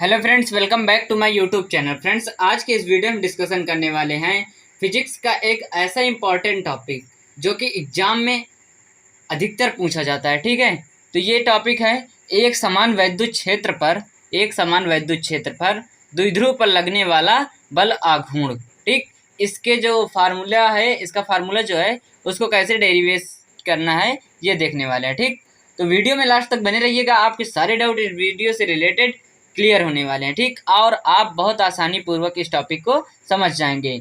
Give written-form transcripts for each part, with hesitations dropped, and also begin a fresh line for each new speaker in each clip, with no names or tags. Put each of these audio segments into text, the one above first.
Hello friends, welcome back to my YouTube channel. Friends, आज के इस वीडियो में डिस्कशन करने वाले हैं फिजिक्स का एक ऐसा इंपॉर्टेंट टॉपिक जो कि एग्जाम में अधिकतर पूछा जाता है। ठीक है, तो ये टॉपिक है एक समान वैद्युत क्षेत्र पर द्विध्रुव पर लगने वाला बल आघूर्ण। ठीक, इसके जो फार्मूला है, इसका फार्मूला जो है उसको कैसे डेरिवेट करना है ये देखने वाले हैं। ठीक, तो वीडियो में लास्ट तक बने रहिएगा, आपके सारे डाउट इस वीडियो से रिलेटेड क्लियर होने वाले हैं। ठीक, और आप बहुत आसानी पूर्वक इस टॉपिक को समझ जाएंगे।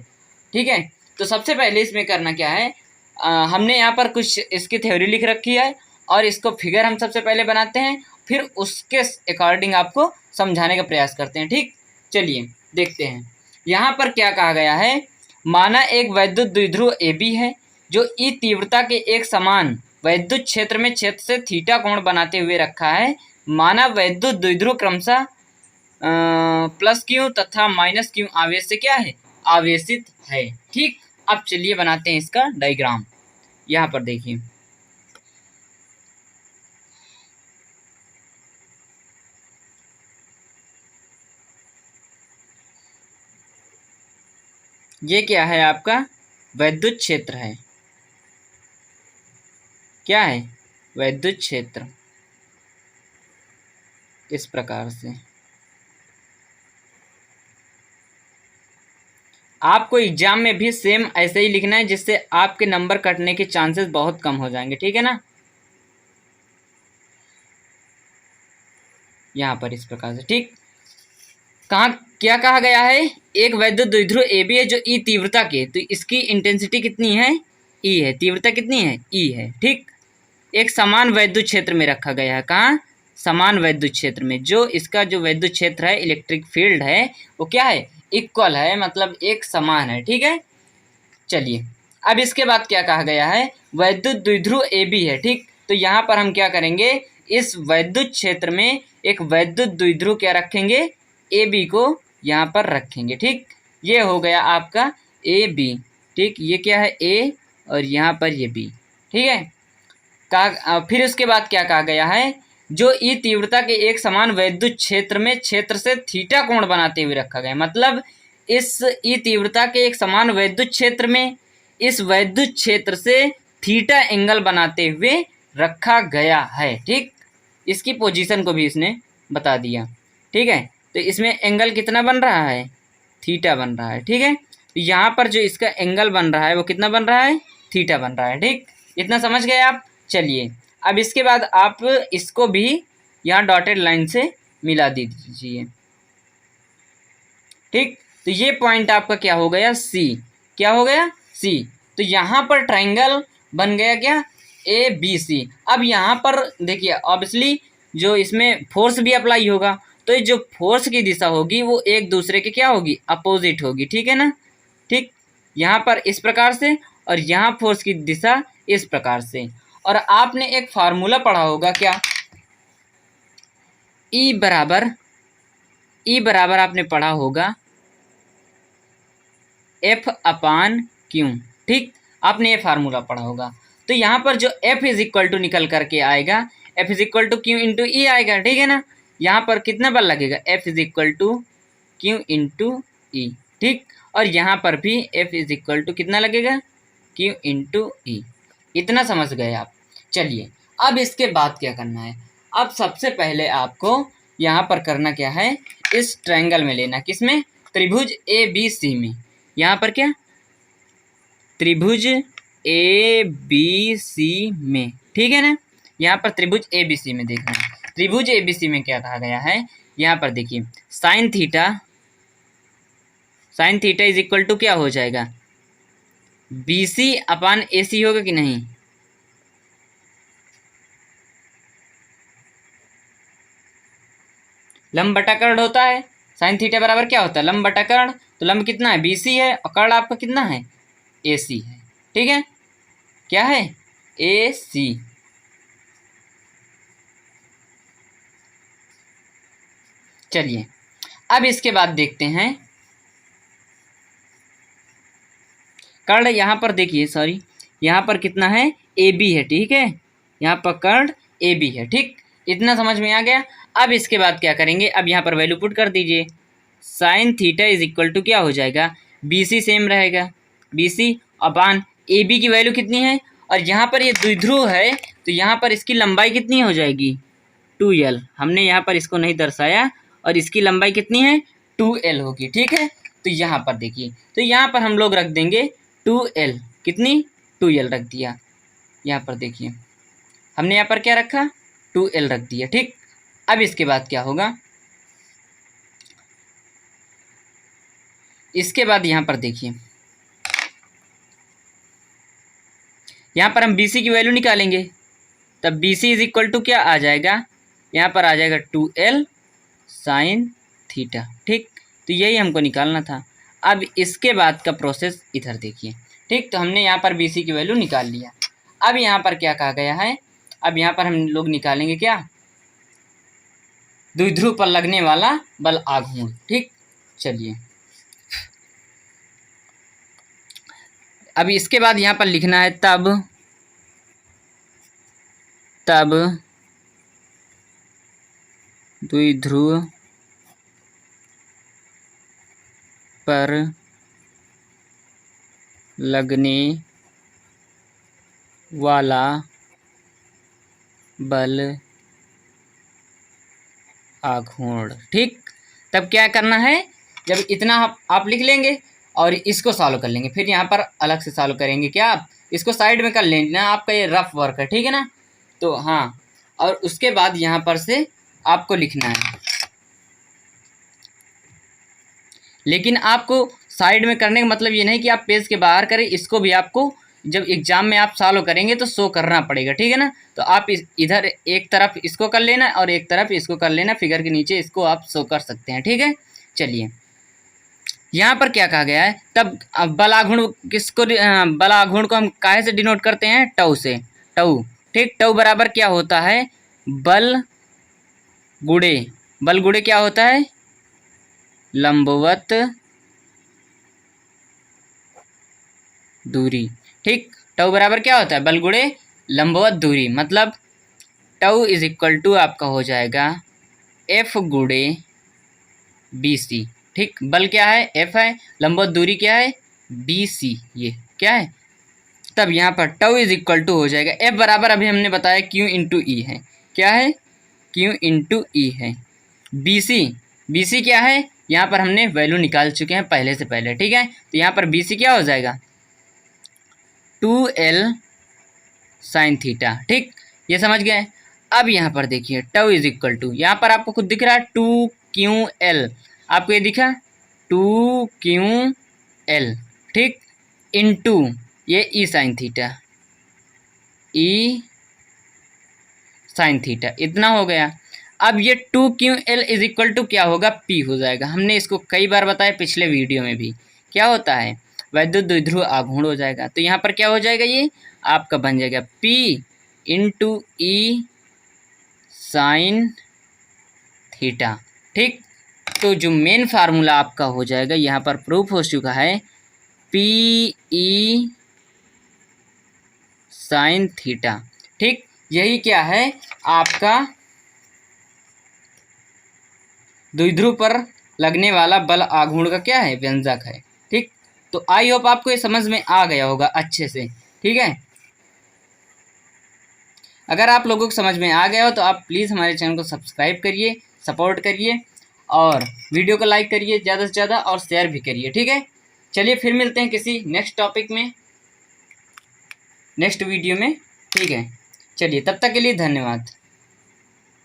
ठीक है, तो सबसे पहले इसमें करना क्या है, हमने यहाँ पर कुछ इसकी थ्योरी लिख रखी है और इसको फिगर हम सबसे पहले बनाते हैं, फिर उसके अकॉर्डिंग आपको समझाने का प्रयास करते हैं। ठीक, चलिए देखते हैं यहाँ पर क्या कहा गया है। माना एक वैद्युत द्विध्रुव AB है जो ई तीव्रता के एक समान वैद्युत क्षेत्र में क्षेत्र से थीटा कोण बनाते हुए रखा है। माना वैद्युत द्विध्रुव क्रमशः प्लस क्यू तथा माइनस क्यू आवेश से क्या है, आवेशित है। ठीक, अब चलिए बनाते हैं इसका डायग्राम। यहाँ पर देखिए, ये क्या है, आपका वैद्युत क्षेत्र है। क्या है, वैद्युत क्षेत्र। इस प्रकार से आपको एग्जाम में भी सेम ऐसे ही लिखना है, जिससे आपके नंबर कटने के चांसेस बहुत कम हो जाएंगे। ठीक है ना, यहाँ पर इस प्रकार से। ठीक, कहाँ क्या कहा गया है, एक वैद्युत द्विध्रुव AB है जो ई तीव्रता के, तो इसकी इंटेंसिटी कितनी है, ई है। तीव्रता कितनी है, ई है। ठीक, एक समान वैद्युत क्षेत्र में रखा गया है। कहाँ, समान वैद्युत क्षेत्र में। जो इसका जो वैद्युत क्षेत्र है, इलेक्ट्रिक फील्ड है, वो क्या है, इक्वल है, मतलब एक समान है। ठीक है, चलिए अब इसके बाद क्या कहा गया है, वैद्युत द्विध्रुव AB है। ठीक, तो यहाँ पर हम क्या करेंगे, इस वैद्युत क्षेत्र में एक वैद्युत द्विध्रुव क्या रखेंगे, AB को यहाँ पर रखेंगे। ठीक, ये हो गया आपका AB। ठीक, ये क्या है, A और यहाँ पर ये B। ठीक है, फिर उसके बाद क्या कहा गया है, जो ई तीव्रता के एक समान वैद्युत क्षेत्र में क्षेत्र से थीटा कोण बनाते हुए रखा गया। मतलब इस ई तीव्रता के एक समान वैद्युत क्षेत्र में इस वैद्युत क्षेत्र से थीटा एंगल बनाते हुए रखा गया है। ठीक, इसकी पोजीशन को भी इसने बता दिया। ठीक है, तो इसमें एंगल कितना बन रहा है, थीटा बन रहा है। ठीक है, तो यहाँ पर जो इसका एंगल बन रहा है वो कितना बन रहा है, थीटा बन रहा है। ठीक, इतना समझ गए आप। चलिए अब इसके बाद आप इसको भी यहाँ डॉटेड लाइन से मिला दीजिए। ठीक, तो ये पॉइंट आपका क्या हो गया, C। क्या हो गया, C। तो यहाँ पर ट्राइंगल बन गया क्या, ABC। अब यहाँ पर देखिए, ऑब्वियसली जो इसमें फोर्स भी अप्लाई होगा, तो ये जो फोर्स की दिशा होगी वो एक दूसरे के क्या होगी, अपोजिट होगी। ठीक है ना। ठीक, यहाँ पर इस प्रकार से और यहाँ फोर्स की दिशा इस प्रकार से। और आपने एक फार्मूला पढ़ा होगा क्या, ई बराबर आपने पढ़ा होगा F/Q। ठीक, आपने ये फार्मूला पढ़ा होगा। तो यहाँ पर जो F इज इक्वल टू निकल करके आएगा, F is equal to Q into E आएगा। ठीक है ना, यहाँ पर कितना बल लगेगा, F is equal to Q into E. ठीक, और यहाँ पर भी F इज इक्वल टू कितना लगेगा, Q इंटू ई। इतना समझ गए आप। चलिए अब इसके बाद क्या करना है, अब सबसे पहले आपको यहाँ पर करना क्या है, इस ट्रायंगल में लेना, किसमें, त्रिभुज ABC में। यहाँ पर क्या, त्रिभुज ABC में। ठीक है ना, यहाँ पर त्रिभुज ABC में देखना है। त्रिभुज ABC में क्या कहा गया है, यहाँ पर देखिए, sine theta is equal to क्या हो जाएगा, BC/AC होगा कि नहीं, लंब बटा कर्ण होता है। साइन थीटा बराबर क्या होता है, लंब बटा कर्ण। तो लंब कितना है, BC है, और कर्ण आपका कितना है, AC है। ठीक है, क्या है, AC। चलिए अब इसके बाद देखते हैं, कर्ण यहाँ पर देखिए, सॉरी, यहाँ पर कितना है, AB है। ठीक है, यहाँ पर कर्ण AB है। ठीक, इतना समझ में आ गया। अब इसके बाद क्या करेंगे, अब यहाँ पर वैल्यू पुट कर दीजिए। Sine theta is equal to क्या हो जाएगा, बी सी सेम रहेगा, b c upon a b की वैल्यू कितनी है, और यहाँ पर ये द्विध्रुव है तो यहाँ पर इसकी लंबाई कितनी हो जाएगी, 2l। हमने यहाँ पर इसको नहीं दर्शाया, और इसकी लंबाई कितनी है, 2l होगी। ठीक है, तो यहाँ पर देखिए, तो यहाँ पर हम लोग रख देंगे 2l, कितनी, 2l रख दिया। यहाँ पर देखिए हमने यहाँ पर क्या रखा, 2l रख दिया। ठीक, अब इसके बाद क्या होगा, इसके बाद यहाँ पर देखिए, यहाँ पर हम बी सी की वैल्यू निकालेंगे, तब b c is equal to क्या आ जाएगा, यहाँ पर आ जाएगा 2l साइन थीटा। ठीक, तो यही हमको निकालना था। अब इसके बाद का प्रोसेस इधर देखिए। ठीक, तो हमने यहाँ पर बी सी की वैल्यू निकाल लिया। अब यहाँ पर क्या कहा गया है, अब यहाँ पर हम लोग निकालेंगे क्या, द्विध्रुव पर लगने वाला बल आघूर्ण। ठीक, चलिए अब इसके बाद यहाँ पर लिखना है तब द्विध्रुव पर लगने वाला बल आघूर्ण। ठीक, तब क्या करना है, जब इतना आप लिख लेंगे और इसको सॉल्व कर लेंगे, फिर यहाँ पर अलग से सॉल्व करेंगे क्या, आप इसको साइड में कर लेना, आपका ये रफ वर्क है। ठीक है ना, तो हाँ, और उसके बाद यहाँ पर से आपको लिखना है, लेकिन आपको साइड में करने का मतलब ये नहीं कि आप पेज के बाहर करें, इसको भी आपको जब एग्जाम में आप सॉल्व करेंगे तो शो करना पड़ेगा। ठीक है ना, तो आप इधर एक तरफ इसको कर लेना और एक तरफ इसको कर लेना, फिगर के नीचे इसको आप शो कर सकते हैं। ठीक है, चलिए यहाँ पर क्या कहा गया है, तब बल आघूर्ण किसको, बल आघूर्ण को हम काहे से डिनोट करते हैं, टऊ से, टऊ। ठीक, टऊ बराबर क्या होता है, बल गुणे क्या होता है, लंबवत दूरी। ठीक, टऊ बराबर क्या होता है, बल गुणे लंबवत दूरी, मतलब टऊ इज इक्वल टू आपका हो जाएगा एफ गुणे बी सी। ठीक, बल क्या है, एफ है, लंबवत दूरी क्या है, बी सी, ये क्या है, तब यहाँ पर टऊ इज इक्वल टू हो जाएगा एफ बराबर, अभी हमने बताया क्यू इंटू ई है, क्या है, क्यू इंटू ई है। बी सी क्या है, यहाँ पर हमने वैल्यू निकाल चुके हैं पहले से पहले। ठीक है, तो यहाँ पर बी सी क्या हो जाएगा, 2l साइन थीटा। ठीक, ये समझ गए। अब यहाँ पर देखिए टऊ इज इक्वल टू, यहाँ पर आपको खुद दिख रहा है 2QL, आपको ये दिखा 2QL। ठीक, इनटू ये ई साइन थीटा, इतना हो गया। अब ये 2QL इज इक्वल टू क्या होगा, P हो जाएगा। हमने इसको कई बार बताया पिछले वीडियो में भी, क्या होता है, वैद्युत द्विध्रुव आघूर्ण हो जाएगा। तो यहाँ पर क्या हो जाएगा, ये आपका बन जाएगा P इंटू ई साइन थीटा। ठीक, तो जो मेन फार्मूला आपका हो जाएगा, यहाँ पर प्रूफ हो चुका है, PE साइन थीटा। ठीक, यही क्या है, आपका द्विध्रुव पर लगने वाला बल आघूर्ण का क्या है, व्यंजक है। ठीक, तो आई होप आपको ये समझ में आ गया होगा अच्छे से। ठीक है, अगर आप लोगों को समझ में आ गया हो तो आप प्लीज़ हमारे चैनल को सब्सक्राइब करिए, सपोर्ट करिए, और वीडियो को लाइक करिए ज़्यादा से ज़्यादा, और शेयर भी करिए। ठीक है, चलिए फिर मिलते हैं किसी नेक्स्ट टॉपिक में, नेक्स्ट वीडियो में। ठीक है, चलिए तब तक के लिए धन्यवाद।